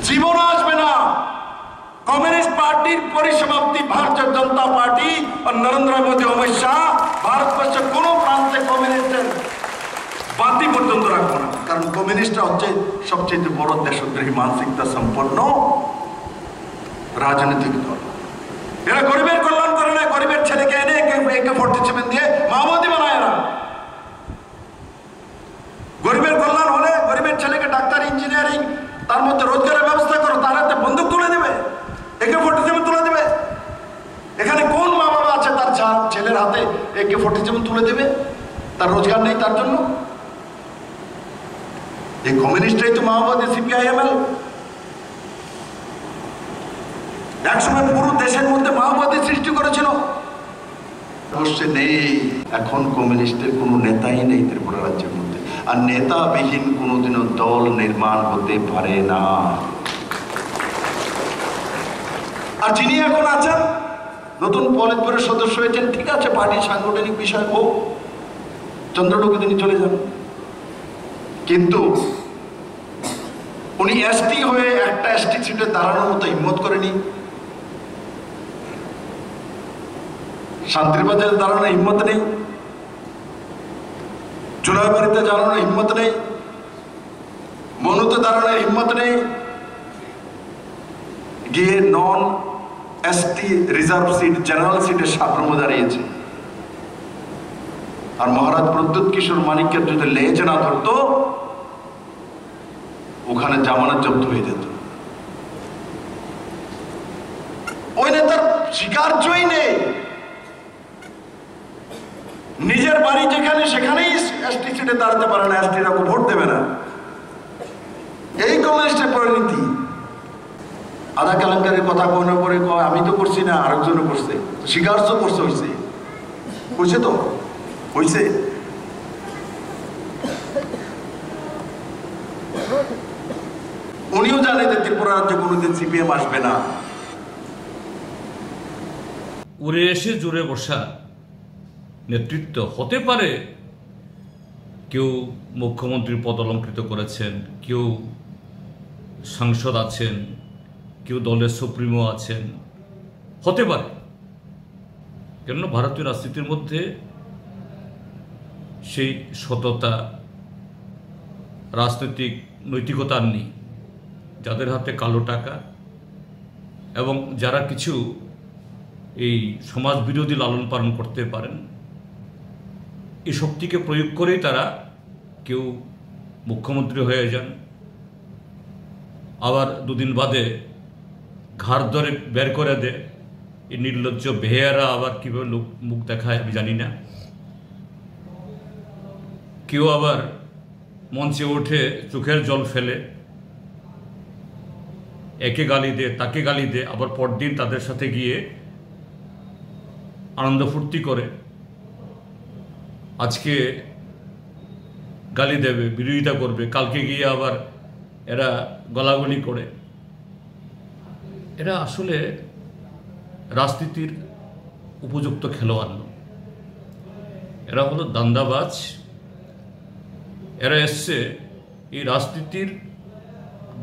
জীবন আসবে না। কমিউনিস্ট পার্টির পরিসমাপ্তি ভারতীয় জনতা পার্টি আর নরেন্দ্র মোদী অমিত শাহ ভারতবর্ষের কোনো প্রান্তে কমিউনিস্টের বাতি পর্যন্ত রাখবো না। কারণ কমিউনিস্টরা হচ্ছে সবচেয়ে বড় দেশদ্রোহী মানসিকতা সম্পন্ন রাজনৈতিক দল। এরা গরিবের কল্যাণ করে না, গরিবের ছেলেকে এনে AK-47 দিয়ে মাওবাদী বানায় না। গরিবের কল্যাণ হলে গরিবের ছেলেকে ডাক্তার, ইঞ্জিনিয়ারিং, তার মধ্যে রোজগারের ব্যবস্থা করো, তার হাতে বন্দুক তুলে দেবে, AK-47 তুলে দেবে। এখানে কোন মা বাবা আছে তার ছেলের হাতে AK-47 তুলে দেবে? তার রোজগার নেই তার জন্য। এই কমিউনিস্টরাই তো মাওবাদী, CPI-ML। একসময় পুরো দেশের মধ্যে মাওবাদী সৃষ্টি করেছিল, অবশ্যই নেই। এখন কমিউনিস্টের কোনো নেতাই নেই ত্রিপুরা রাজ্যের মধ্যে, আর নেতাবিহীন কোনোদিনও দল নির্মাণ হতে পারে না। আর যিনি এখন আছেন, নতুন পলিট ব্যুরোর সদস্য হয়েছেন, ঠিক আছে, পার্টির সাংগঠনিক বিষয় হোক, চন্দ্রটুকু তিনি চলে যান। কিন্তু উনি ST হয়ে একটা ST সিটে দাঁড়ানোর মতো হিম্মত করেনি, শান্তিরবাজারে দাঁড়ানোর হিম্মত নেই, চুলাবাড়িতে দাঁড়ানোর হিম্মত নেই, মনুতে দাঁড়ানোর হিম্মত নেই, গিয়ে non-ST রিজার্ভ সিট, জেনারেল সিটে সাপ্রমে দাঁড়িয়েছে। আর মহারাজ প্রদ্যুৎ কিশোর মানিকের যদি লেজ না ধরতো, ওখানে জামানত জব্দ হয়ে যেত। ওই নেতার স্বীকার্যই নেই। নিজের বাড়ি যেখানে সেখানেই ST সিটে দাঁড়াতে পারে না, ST-রা ভোট দেবে না। এই কমিউনিস্টের পরিণতি। আধা কেলেঙ্কারির কথা কখনো পরে আমি তো করছি না, আরেকজনও করছে, স্বীকার তো করছে, হয়েছে তো হয়েছে। উনিও জানে যে ত্রিপুরা রাজ্যে কোনোদিন CPM আসবে না। উড়ে এসে জুড়ে বসা নেতৃত্ব হতে পারে। কেউ মুখ্যমন্ত্রীর পদ অলঙ্কৃত করেছেন, কেউ সাংসদ আছেন, কেউ দলের সুপ্রিমো আছেন, হতে পারে। কেননা ভারতীয় রাজনীতির মধ্যে সেই সততা, রাজনৈতিক নৈতিকতা নেই। যাদের হাতে কালো টাকা এবং যারা কিছু এই সমাজ বিরোধী লালন পালন করতে পারেন, এই শক্তিকে প্রয়োগ করেই তারা কেউ মুখ্যমন্ত্রী হয়ে যান, আবার দুদিন বাদে ঘাড় ধরে বের করে দেয়। এই নির্লজ্জ বেহেয়ারা আবার কীভাবে মুখ দেখায় আমি জানি না। কেউ আবার মঞ্চে উঠে চোখের জল ফেলে, একে গালি দে, তাকে গালি দে, আবার পরদিন তাদের সাথে গিয়ে আনন্দ ফুর্তি করে। আজকে গালি দেবে, বিরোধিতা করবে, কালকে গিয়ে আবার এরা গলাগলি করে। এরা আসলে রাজনীতির উপযুক্ত খেলোয়াড় নয়, এরা হলো দান্দাবাজ। এরা এসছে এই রাজনীতির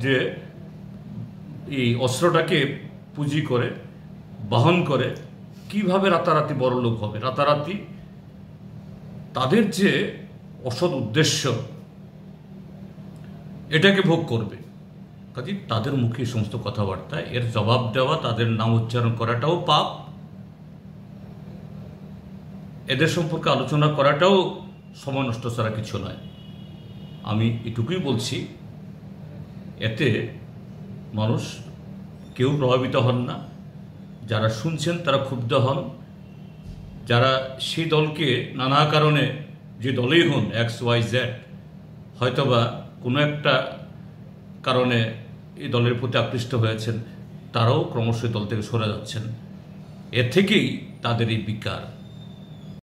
যে এই অস্ত্রটাকে পুঁজি করে, বহন করে কিভাবে রাতারাতি বড় লোক হবে, রাতারাতি তাদের যে অসৎ উদ্দেশ্য এটাকে ভোগ করবে। কাজে তাদের মুখে সমস্ত কথাবার্তা, এর জবাব দেওয়া, তাদের নাম উচ্চারণ করাটাও পাপ, এদের সম্পর্কে আলোচনা করাটাও সময় নষ্ট ছাড়া কিছু নয়। আমি এটুকুই বলছি, এতে মানুষ কেউ প্রভাবিত হন না। যারা শুনছেন তারা ক্ষুব্ধ হন, যারা সেই দলকে নানা কারণে, যে দলেই হন XYZ, হয়তোবা কোনো একটা কারণে এই দলের প্রতি আকৃষ্ট হয়েছেন, তারাও ক্রমশ দল থেকে সরে যাচ্ছেন। এর থেকেই তাদের এই বিকার।